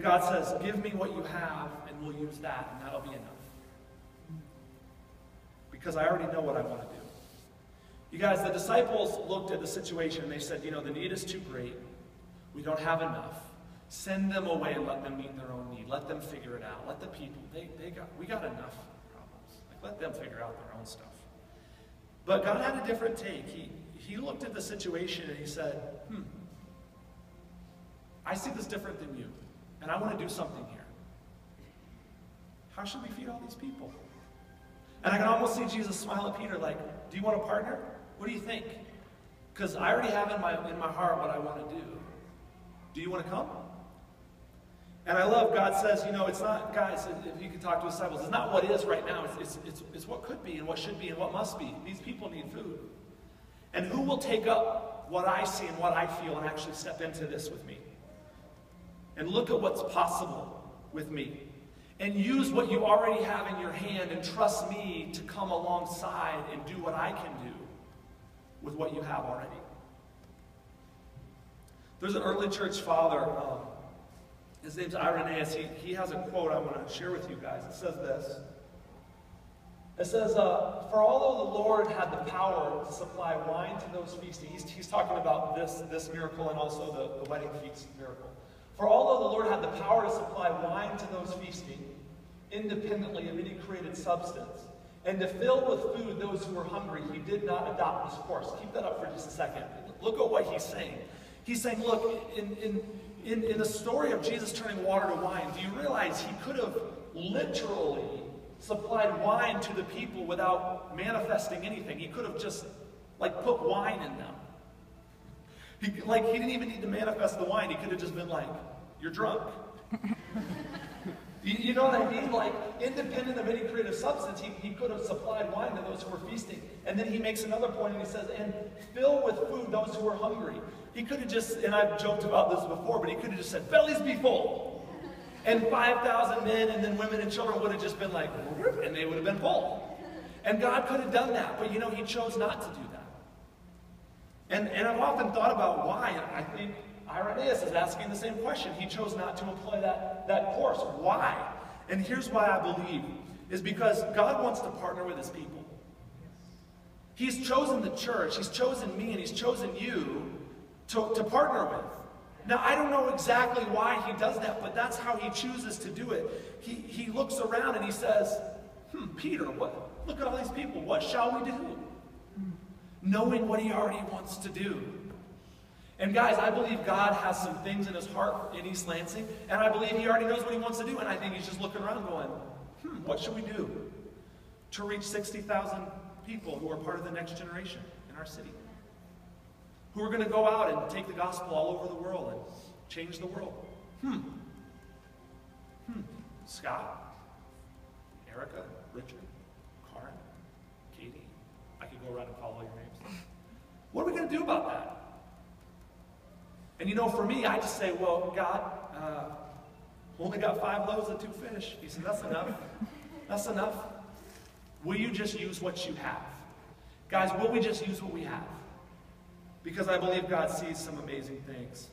God says, give me what you have, and we'll use that, and that'll be enough. Because I already know what I want to do. You guys, the disciples looked at the situation, and they said, the need is too great. We don't have enough. Send them away and let them meet their own need. Let them figure it out. Let the people, we got enough problems. Let them figure out their own stuff. But God had a different take. He looked at the situation and he said, I see this different than you, and I want to do something here. How should we feed all these people? And I can almost see Jesus smile at Peter like, do you want to partner? What do you think? Because I already have in my heart what I want to do. Do you want to come? And I love God says, it's not, guys, if you can talk to disciples, it's not what is right now. It's what could be and what should be and what must be. These people need food. And who will take up what I see and what I feel and actually step into this with me? And look at what's possible with me. And use what you already have in your hand and trust me to come alongside and do what I can do with what you have already. There's an early church father, his name's Irenaeus. He has a quote I want to share with you guys. It says this. It says, for although the Lord had the power to supply wine to those feasting, he's talking about this miracle and also the wedding feast miracle. For although the Lord had the power to supply wine to those feasting, independently of any created substance, and to fill with food those who were hungry, he did not adopt this course. Keep that up for just a second. Look at what he's saying. He's saying, look, in the story of Jesus turning water to wine, do you realize he could have literally supplied wine to the people without manifesting anything? He could have just, put wine in them. He didn't even need to manifest the wine. He could have just been like, you're drunk. You know what I mean? Independent of any creative substance, he could have supplied wine to those who were feasting. And then he makes another point and he says, and fill with food those who were hungry. He could have just, and I've joked about this before, but he could have just said, bellies be full. And 5,000 men and then women and children would have just been like, and they would have been full. And God could have done that, but he chose not to do that. And I've often thought about why, and I think Irenaeus is asking the same question. He chose not to employ that course. Why? And here's why I believe, is because God wants to partner with his people. He's chosen the church, he's chosen me, and he's chosen you to partner with. Now, I don't know exactly why he does that, but that's how he chooses to do it. He looks around and he says, Peter, look at all these people. What shall we do? Knowing what he already wants to do. And guys, I believe God has some things in his heart in East Lansing, and I believe he already knows what he wants to do, and I think he's just looking around going, what should we do to reach 60,000 people who are part of the next generation in our city? Who are going to go out and take the gospel all over the world and change the world? Scott, Erica, Richard, Karen, Katie. I could go around and call all your names. What are we going to do about that? And for me, I just say, well, God, only got 5 loaves and 2 fish. He said, that's enough. That's enough. Will you just use what you have? Guys, will we just use what we have? Because I believe God sees some amazing things.